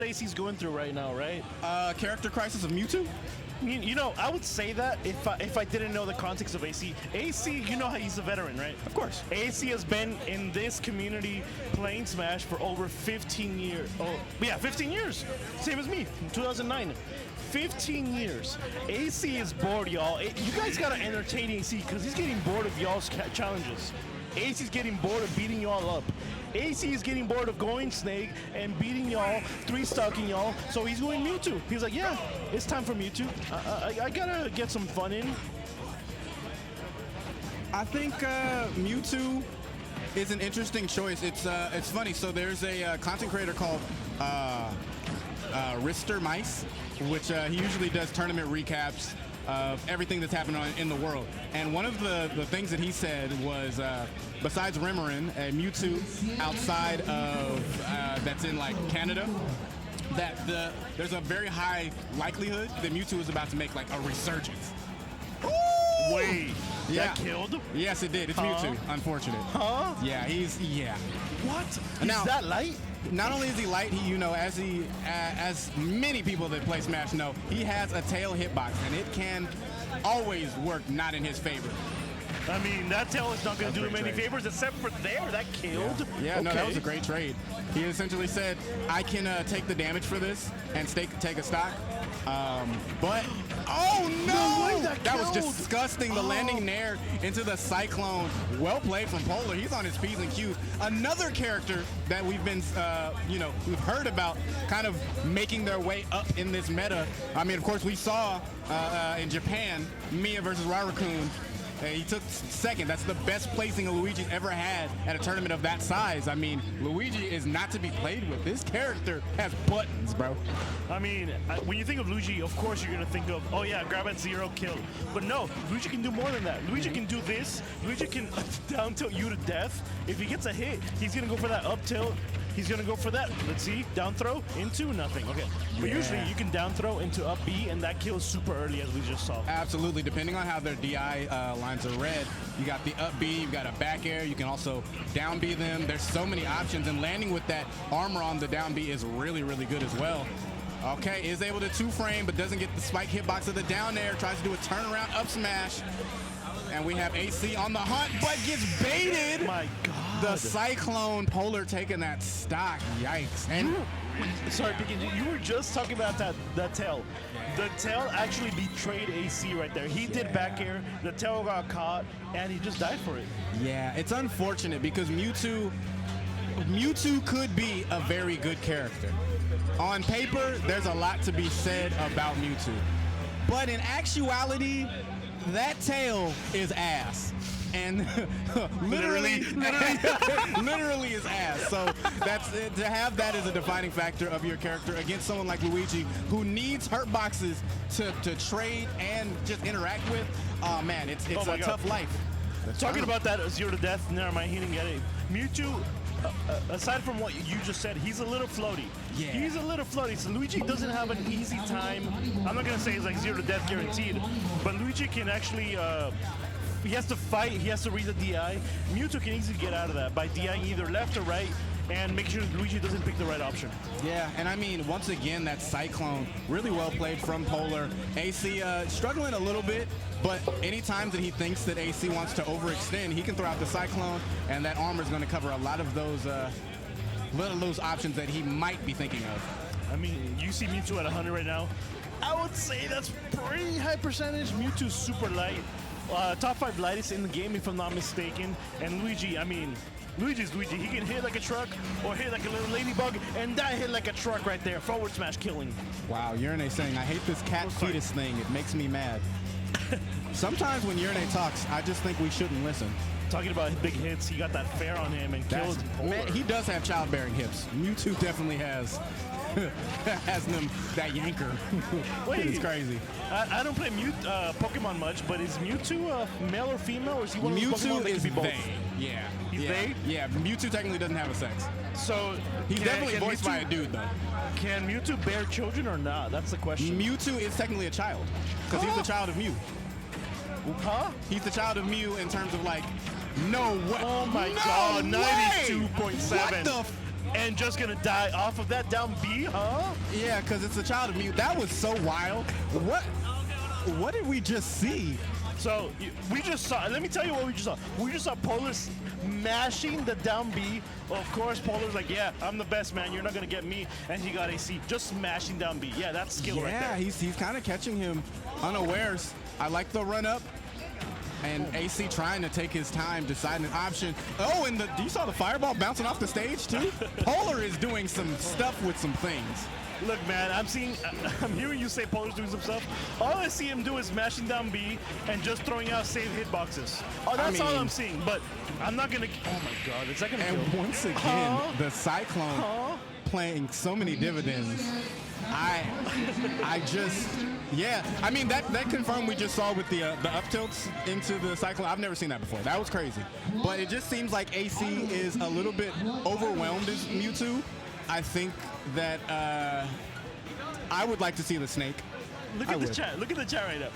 AC's going through right now, right? Character crisis of Mewtwo? You know, I would say that if I didn't know the context of AC. AC, you know how he's a veteran, right? Of course. AC has been in this community playing Smash for over 15 years. Oh, yeah, 15 years. Same as me, 2009. 15 years. AC is bored, y'all. You guys gotta entertain AC because he's getting bored of y'all's challenges. AC's getting bored of beating y'all up. AC is getting bored of going Snake and beating y'all, 3-stocking y'all, so he's going Mewtwo. He's like, yeah, it's time for Mewtwo. I gotta get some fun in. I think Mewtwo is an interesting choice. It's funny. So there's a content creator called Rister Mice, which he usually does tournament recaps of everything that's happening in the world. And one of the things that he said was, besides Remorin, a Mewtwo outside of that's in like Canada, that there's a very high likelihood that Mewtwo is about to make like a resurgence. Ooh! Wait, yeah. That killed? Yes, it did. It's Mewtwo. Unfortunate. Huh? Yeah, yeah. What? He's now, that light? Not only is he light, he, as many people that play Smash know, he has a tail hitbox, and it can always work not in his favor. I mean, that tail is not going to do him any favors except for there. That killed. Yeah, okay. No, that was a great trade. He essentially said, I can take the damage for this and take a stock. But, oh no! That was disgusting. The landing nair into the Cyclone. Well played from Polar. He's on his P's and Q's. Another character that we've been, we've heard about kind of making their way up in this meta. I mean, of course, we saw in Japan, Mia versus Rarikun. He took second. That's the best placing a Luigi's ever had at a tournament of that size. I mean, Luigi is not to be played with. This character has buttons, bro. I mean, when you think of Luigi, of course you're going to think of, oh yeah, grab at 0, kill. But no, Luigi can do more than that. Luigi can do this. Luigi can down tilt you to death. If he gets a hit, he's going to go for that up tilt. He's going to go for that. Let's see. Down throw into nothing. Okay. But usually you can down throw into up B, and that kills super early, as we just saw. Absolutely. Depending on how their DI lines are read, you got the up B, you've got a back air. You can also down B them. There's so many options, and landing with that armor on the down B is really, really good as well. Okay, is able to 2-frame, but doesn't get the spike hitbox of the down air. Tries to do a turnaround up smash. And we have AC on the hunt, but gets baited. My God. The Cyclone Polar taking that stock. Yikes. And sorry, you were just talking about that tail. The tail actually betrayed AC right there. He did back air, the tail got caught, and he just died for it. Yeah, it's unfortunate because Mewtwo could be a very good character. On paper, there's a lot to be said about Mewtwo. But in actuality, that tail is ass. And literally is ass. So that's to have that as a defining factor of your character against someone like Luigi, who needs hurt boxes to trade and just interact with. Oh man, it's a tough life. Talking about that 0 to death, never mind, he didn't get it. Mewtwo, aside from what you just said, he's a little floaty. Yeah. He's a little floaty. So Luigi doesn't have an easy time. I'm not gonna say it's like 0 to death guaranteed, but Luigi can actually. He has to fight, he has to read the DI. Mewtwo can easily get out of that by DIing either left or right and make sure Luigi doesn't pick the right option. Yeah, and I mean, once again, that Cyclone, really well played from Polar. AC struggling a little bit, but any time that he thinks that AC wants to overextend, he can throw out the Cyclone, and that armor is going to cover a lot of those options that he might be thinking of. I mean, you see Mewtwo at 100 right now. I would say that's pretty high percentage. Mewtwo's super light. Top 5 lightest in the game, if I'm not mistaken. And Luigi, I mean, Luigi's Luigi. He can hit like a truck or hit like a little ladybug, and that hit like a truck right there. Forward smash killing. Wow, Urine saying, I hate this cat fetus thing. It makes me mad. Sometimes when Urine talks, I just think we shouldn't listen. Talking about big hits, he got that fair on him and killed Polar. Man, he does have childbearing hips. Mewtwo definitely has. Has them that yanker. Wait, it's crazy. I don't play Pokemon much, but is Mewtwo male or female, or is he one of those Pokemon that can be both? They. Yeah. He's they? Yeah, Mewtwo technically doesn't have a sex. So he's definitely voiced by a dude, though. Can Mewtwo bear children or not? That's the question. Mewtwo is technically a child, because he's the child of Mew. Huh? He's the child of Mew in terms of like, no way. Oh my God, 92.7. What the and just gonna die off of that down B, huh? Yeah, because it's a child of Mew. That was so wild. What did we just see? So we just saw, let me tell you what we just saw. We just saw Polar mashing the down B. Of course, Polar's like, yeah, I'm the best, man. You're not going to get me. And he got AC. Just smashing down B. Yeah, that's skill right there. Yeah, he's kind of catching him unawares. I like the run up. And AC trying to take his time, deciding an option. Oh, and you saw the fireball bouncing off the stage, too? Polar is doing some stuff with some things. Look, man, I'm hearing you say Polar's doing some stuff. All I see him do is mashing down B and just throwing out save hitboxes. Oh, that's all I'm seeing. But I'm not gonna. Oh my God, is that gonna? And once again, the Cyclone playing so many dividends. I just, yeah. I mean, that confirmed we just saw with the up tilts into the Cyclone. I've never seen that before. That was crazy. But it just seems like AC is a little bit overwhelmed as Mewtwo. I think that I would like to see the snake. Look at the chat. Look at the chat right now.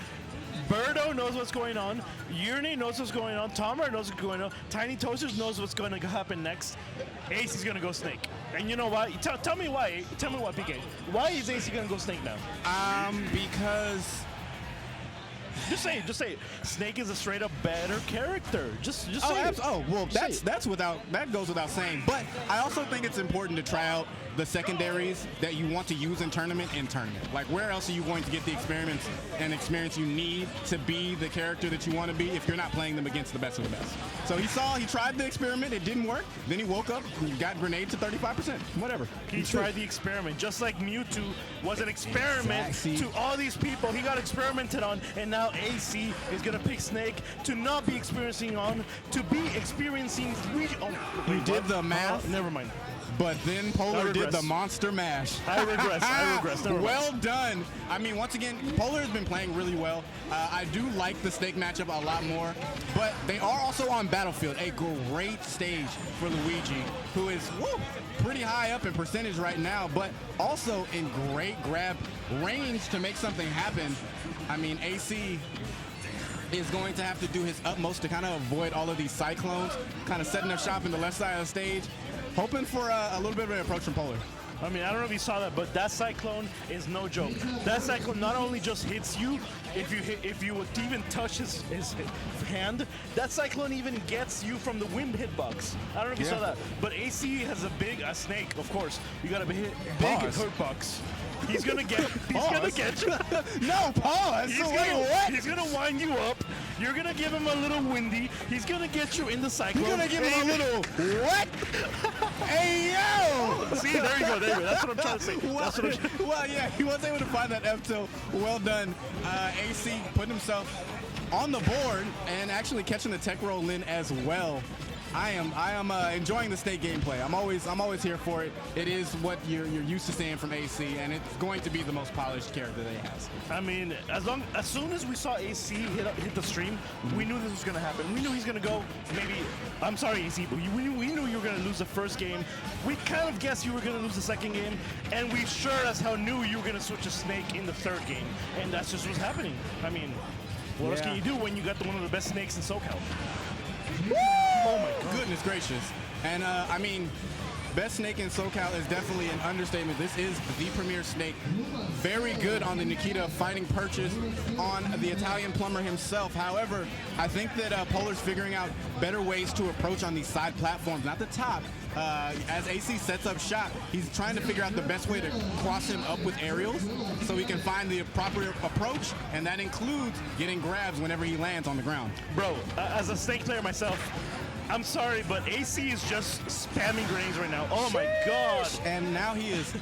Birdo knows what's going on. Urine knows what's going on. Tomar knows what's going on. Tiny Toasters knows what's going to happen next. AC is going to go snake. And you know why? Tell me why. Tell me why, PK. Why is AC going to go snake now? Because... Just say it. Snake is a straight up better character. Just say it. Oh, well, that goes without saying. But I also think it's important to try out the secondaries that you want to use in tournament. Like, where else are you going to get the experiments and experience you need to be the character that you want to be if you're not playing them against the best of the best? So he tried the experiment, it didn't work. Then he woke up and got grenade to 35%. Whatever. He tried the experiment, just like Mewtwo was an experiment to all these people. He got experimented on, and now AC is gonna pick Snake to not be experiencing on, to be experiencing Luigi. Oh, you did the math. Never mind. But then Polar did the monster mash. I regress. Well done. I mean, once again, Polar has been playing really well. I do like the Snake matchup a lot more. But they are also on Battlefield, a great stage for Luigi, who is pretty high up in percentage right now, but also in great grab range to make something happen. I mean, AC is going to have to do his utmost to kind of avoid all of these Cyclones, kind of setting up shop in the left side of the stage, hoping for a little bit of an approach from Polar. I mean, I don't know if you saw that, but that Cyclone is no joke. That Cyclone not only just hits you, if you would even touch his hand, that Cyclone even gets you from the wind hitbox. I don't know if you saw that, but AC has a Snake, of course. You got a big hurtbox. He's gonna get you. No, pause. He's gonna wind you up. You're gonna give him a little windy. He's gonna get you in the Cyclone. You're gonna give him a little what? Hey yo! See, there you go. That's what I'm trying to say. Well, yeah, he was able to find that F tilt. Well done. AC putting himself on the board and actually catching the tech roll in as well. I am enjoying the Snake gameplay. I'm always here for it. It is what you're used to seeing from AC, and it's going to be the most polished character that he has. I mean, as soon as we saw AC hit the stream, we knew this was gonna happen. We knew he's gonna go. I'm sorry, AC, but we knew you were gonna lose the first game. We kind of guessed you were gonna lose the second game, and we sure as hell knew you were gonna switch to Snake in the third game, and that's just what's happening. I mean, what else can you do when you got one of the best Snakes in SoCal? Woo! Oh my goodness gracious. And I mean, best Snake in SoCal is definitely an understatement. This is the premier Snake. Very good on the Nikita fighting purchase on the Italian plumber himself. However, I think that Polar's figuring out better ways to approach on these side platforms, not the top. As AC sets up shop, he's trying to figure out the best way to cross him up with aerials so he can find the proper approach, and that includes getting grabs whenever he lands on the ground. Bro, as a Snake player myself, I'm sorry, but AC is just spamming grenades right now. Oh my God. And now he is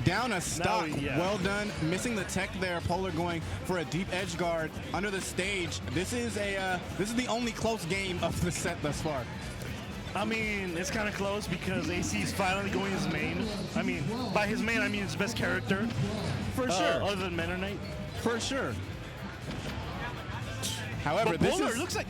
down a stock. Well done. Missing the tech there. Polar going for a deep edge guard under the stage. This is the only close game of the set thus far. I mean, it's kind of close because AC is finally going his main. I mean, by his main, I mean his best character. For sure. Other than Mennonite. For sure. However, but Polar looks like,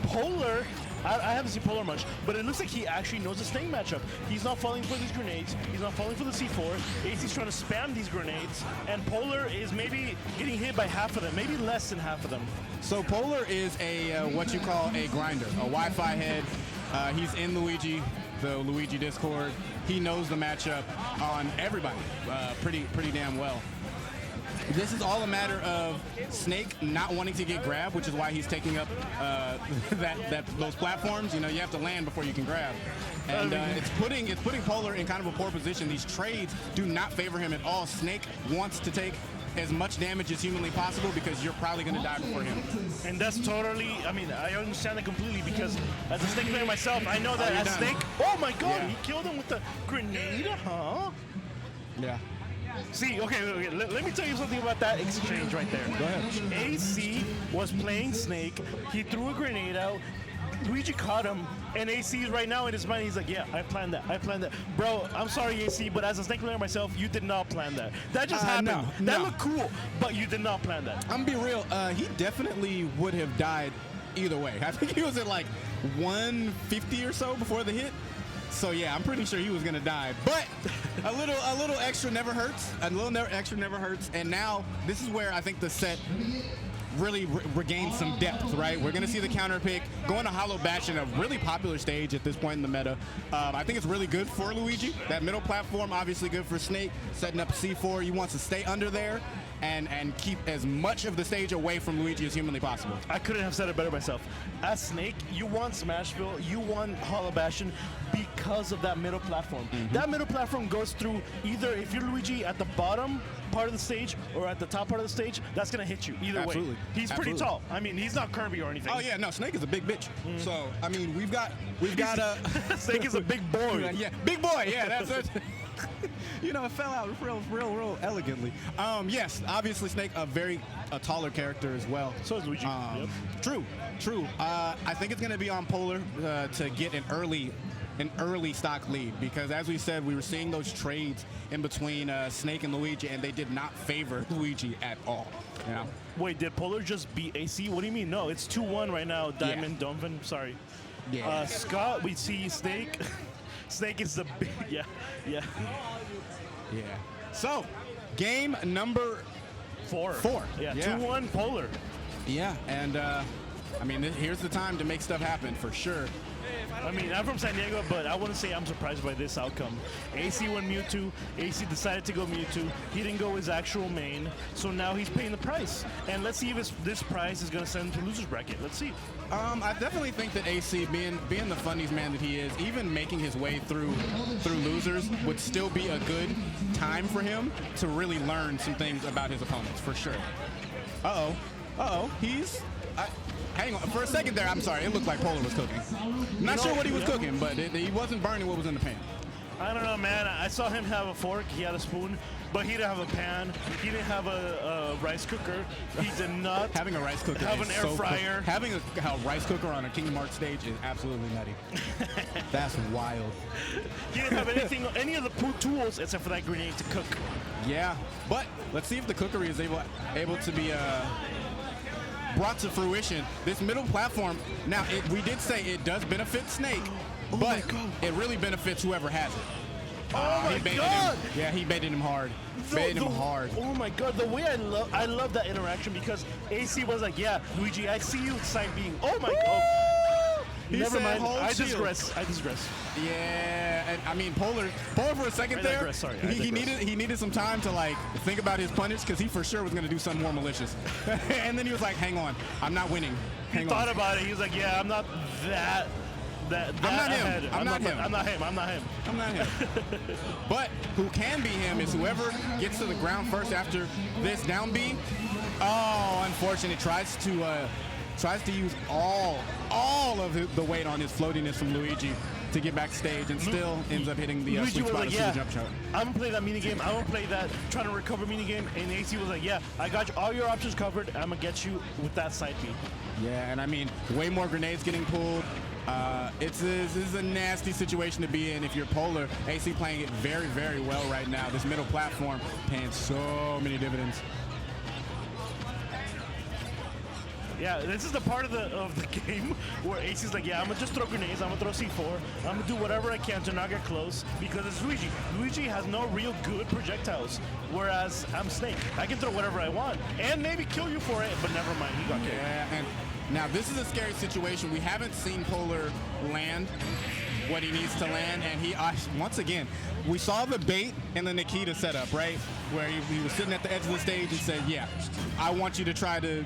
Polar, I haven't seen Polar much, but it looks like he actually knows the Snake matchup. He's not falling for these grenades. He's not falling for the C4. AC's trying to spam these grenades, and Polar is maybe getting hit by half of them, maybe less than half of them. So Polar is a what you call a grinder, a Wi-Fi head. He's in the Luigi Discord. He knows the matchup on everybody pretty damn well. This is all a matter of Snake not wanting to get grabbed, which is why he's taking up those platforms. You know, you have to land before you can grab. And it's putting Polar in kind of a poor position. These trades do not favor him at all. Snake wants to take as much damage as humanly possible because you're probably going to die before him. And that's totally, I mean, I understand that completely because as a Snake player myself, I know that as Snake, oh my god, he killed him with the grenade, huh? Yeah. See, okay, let me tell you something about that exchange right there. Go ahead. AC was playing Snake, he threw a grenade out, Luigi caught him, and AC is right now in his mind, he's like, yeah, I planned that. Bro, I'm sorry, AC, but as a Snake player myself, you did not plan that. That just happened. That looked cool, but you did not plan that. I'm gonna be real, he definitely would have died either way. I think he was at like 150 or so before the hit. So yeah, I'm pretty sure he was gonna die. But a little extra never hurts. Extra never hurts. And now this is where I think the set really regains some depth, right? We're gonna see the counter pick, going to Hollow Bash in a really popular stage at this point in the meta. I think it's really good for Luigi. That middle platform, obviously good for Snake, setting up a C4. He wants to stay under there and keep as much of the stage away from Luigi as humanly possible. I couldn't have said it better myself. As Snake, you want Smashville, you want Hollow Bastion because of that middle platform. That middle platform goes through either if you're Luigi at the bottom part of the stage or at the top part of the stage, that's gonna hit you either way. He's pretty tall. I mean, he's not Kirby or anything. Oh yeah, no, Snake is a big bitch. So I mean, we've got Snake is a big boy. Yeah, big boy. Yeah, that's it. You know, it fell out real elegantly. Yes, obviously Snake a taller character as well. So is Luigi. True. I think it's gonna be on Polar to get an early stock lead because, as we said, we were seeing those trades in between Snake and Luigi, and they did not favor Luigi at all. You know? Wait, did Polar just beat AC? What do you mean? No, it's 2-1 right now. Diamond, Donovan, sorry. Yeah. Scott, we see Snake. Snake is the big, yeah. So, game number 4. Yeah, 2-1 Polar. Yeah, and I mean, here's the time to make stuff happen for sure. I mean, I'm from San Diego, but I wouldn't say I'm surprised by this outcome. AC went Mewtwo. AC decided to go Mewtwo. He didn't go his actual main, so now he's paying the price. And let's see if this price is going to send him to loser's bracket. Let's see. I definitely think that AC, being the funnies man that he is, even making his way through losers would still be a good time for him to really learn some things about his opponents, for sure. Hang on, for a second there, I'm sorry, it looked like Polar was cooking. Not sure what he was cooking, but he wasn't burning what was in the pan. I don't know, man. I saw him have a fork, he had a spoon, but he didn't have a pan, he didn't have a rice cooker, he did not having a rice cooker have an air fryer. Cool. Having a rice cooker on a Kingdom Hearts stage is absolutely nutty. That's wild. He didn't have any of the tools except for that grenade to cook. Yeah, but let's see if the cookery is able to be brought to fruition. This middle platform, now we did say it does benefit Snake, but it really benefits whoever has it. Oh my god! Yeah, he baited him hard. Oh my god, the way I love that interaction because AC was like, yeah, Luigi, I see you side being. Oh my god. Never mind. I digress. Yeah, and I mean Polar for a second there. He needed some time to like think about his punish because he for sure was going to do something more malicious. And then he was like, "Hang on, I'm not winning." He thought about it. He was like, "Yeah, I'm not that ahead. I'm not him. But who can be him is whoever gets to the ground first after this down B. Oh, unfortunate. Tries to use all of the weight on his floatiness from Luigi to get backstage and still ends up hitting the sweet spot of the jump shot. I'm going to play that minigame. I'm going to play that trying to recover minigame. And AC was like, yeah, I got all your options covered. I'm going to get you with that side B. Yeah, and I mean, way more grenades getting pulled. This is a nasty situation to be in if you're Polar. AC playing it very, very well right now. This middle platform paying so many dividends. Yeah, this is the part of the game where AC's like, yeah, I'm gonna just throw grenades, I'm gonna throw C4, I'm gonna do whatever I can to not get close because it's Luigi. Luigi has no real good projectiles, whereas I'm Snake. I can throw whatever I want and maybe kill you for it, but never mind, he got killed. Yeah, and now this is a scary situation. We haven't seen Polar land what he needs to land, and he once again, we saw the bait in the Nikita setup, right? Where he was sitting at the edge of the stage and said, yeah, I want you to try to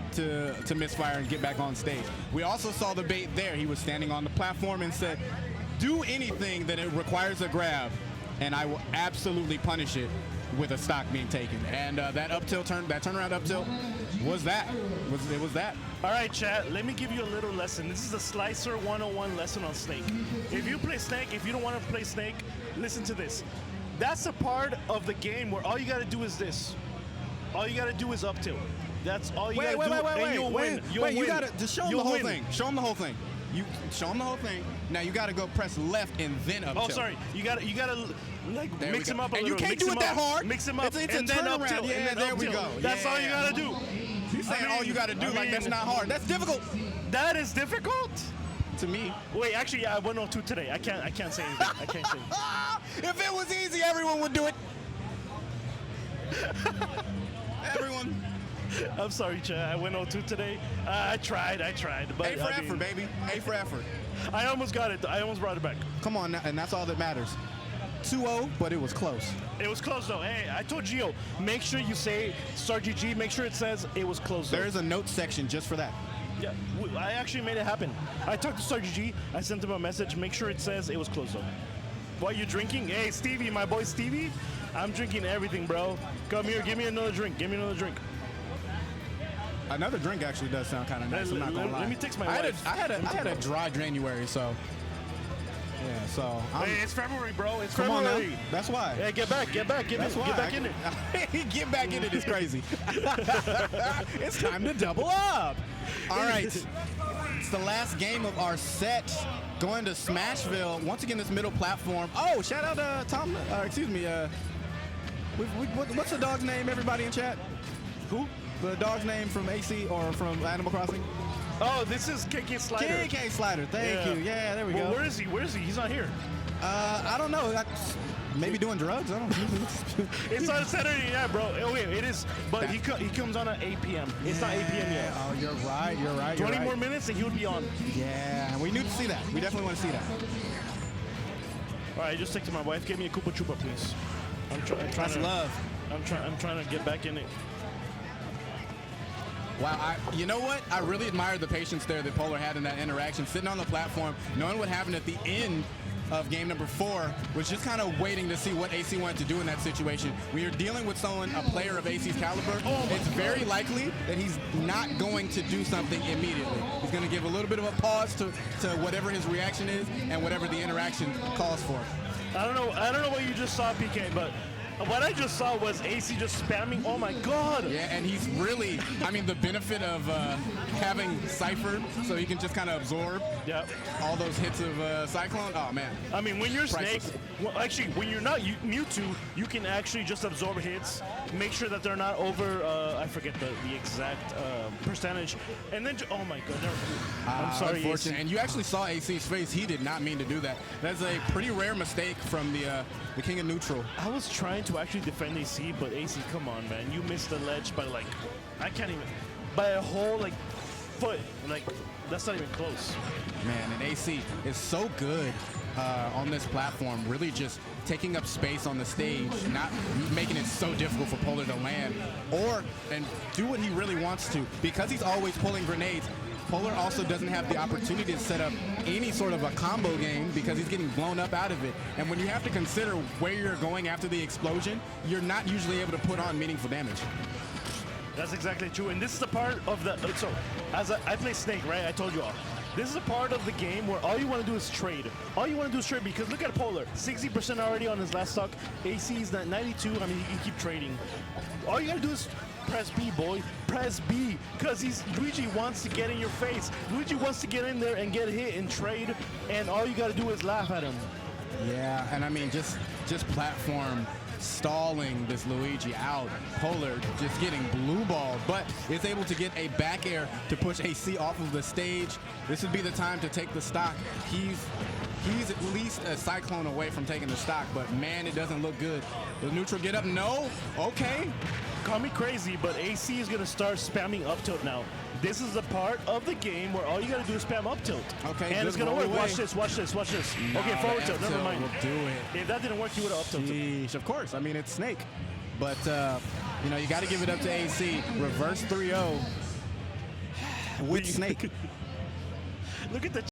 misfire and get back on stage. We also saw the bait there. He was standing on the platform and said, do anything that it requires a grab, and I will absolutely punish it with a stock being taken. And that up tilt that turnaround up tilt was that. It was that. All right, chat, let me give you a little lesson. This is a Slicer 101 lesson on Snake. If you play Snake, if you don't want to play Snake, listen to this. That's a part of the game where all you got to do is this. All you got to do is up tilt. That's all you got to do, and you'll win. Wait, you got to just show him the whole thing. Show him the whole thing. You show him the whole thing. Now you got to go press left and then up tilt. Oh, sorry. You got to like there mix him up a and little. You can't do it that hard. Mix him up it's and a then up turnaround. tilt. Yeah, and then there up we tilt. go. That's all you got to do. He's saying all you got to do like that's not hard. That's difficult. That is difficult? To me. Wait, actually, yeah, I went 0-2 today. I can't say anything. I can't say anything. If it was easy, everyone would do it. Everyone. I'm sorry, Chad. I went 0-2 today. I tried. But A for effort, baby. A for effort. I almost got it. I almost brought it back. Come on, and that's all that matters. 2-0, but it was close. It was close, though. Hey, I told Gio, make sure you say start GG. Make sure it says it was close, though. There is a notes section just for that. Yeah, I actually made it happen. I talked to Star GG. I sent him a message. Make sure it says it was close, though. What you drinking? Hey, Stevie, my boy Stevie. I'm drinking everything, bro. Come here, give me another drink. Give me another drink. Another drink actually does sound kind of nice. I'm not gonna lie. Let me text my wife. I had a dry January, so yeah. So hey, it's February, bro. It's come February. on now. That's why. Hey, get back. Get back in it. Get back in it is crazy. It's time to double up. All right. It's the last game of our set. Going to Smashville. Once again, this middle platform. Oh, shout out to Tom. Excuse me. What's the dog's name, everybody in chat? Who? The dog's name from AC or from Animal Crossing? Oh, this is KK Slider. KK Slider, thank you. Yeah, there we go. Where is he? Where is he? He's not here. I don't know. Maybe doing drugs. I don't know. It's on Saturday, yeah, bro. Oh, wait, it is. But he comes on at 8 p.m. It's not 8 p.m. yet. Oh, you're right. 20 more minutes and he would be on. Yeah, we need to see that. We definitely want to see that. All right, just texted my wife. Give me a Koopa Chupa, please. I'm trying That's to love. I'm trying to get back in it. Wow, you know what? I really admired the patience there that Polar had in that interaction, sitting on the platform, knowing what happened at the end of game number 4, was just kind of waiting to see what AC wanted to do in that situation. When you're dealing with a player of AC's caliber, it's very likely that he's not going to do something immediately. He's going to give a little bit of a pause to whatever his reaction is and whatever the interaction calls for. I don't know what you just saw, PK, but what I just saw was AC just spamming. Oh my God! Yeah, and he's really, I mean, the benefit of having Cypher, so he can just kind of absorb all those hits of Cyclone. Oh man! I mean, when you're Priceless. Snake, well, actually, when you're not Mewtwo, you can actually just absorb hits, make sure that they're not over. I forget the exact percentage, and then oh my God! I'm sorry, unfortunate. And you actually saw AC's face. He did not mean to do that. That's a pretty rare mistake from the king of neutral. I was trying to actually defend AC, but AC, come on, man. You missed the ledge by like, I can't even, by a whole like foot. Like, that's not even close. Man, and AC is so good on this platform, really just taking up space on the stage, not making it so difficult for Polar to land, and do what he really wants to. Because he's always pulling grenades, Polar also doesn't have the opportunity to set up any sort of a combo game because he's getting blown up out of it. And when you have to consider where you're going after the explosion, you're not usually able to put on meaningful damage. That's exactly true. And this is the part of the, so as I play Snake, right? I told you all. This is a part of the game where all you want to do is trade. All you want to do is trade because look at Polar. 60% already on his last stock. AC is at 92. I mean, you can keep trading. All you got to do is press B, boy. Press B. Because Luigi wants to get in your face. Luigi wants to get in there and get hit and trade. And all you got to do is laugh at him. Yeah, and I mean, just platform stalling this Luigi out. Polar just getting blue balled, but is able to get a back air to push AC off of the stage. This would be the time to take the stock. He's at least a Cyclone away from taking the stock, but man, it doesn't look good. The neutral get up, no, okay. Call me crazy, but AC is gonna start spamming up tilt now. This is the part of the game where all you gotta do is spam up tilt. Okay, and it's gonna work. Watch this, watch this, watch this. Nah, okay, forward tilt, never mind. Will do it. If that didn't work, you would have up tilted. Sheesh, of course, I mean, it's Snake. But, you know, you gotta give it up to AC. Reverse 3-0 with Snake. Look at the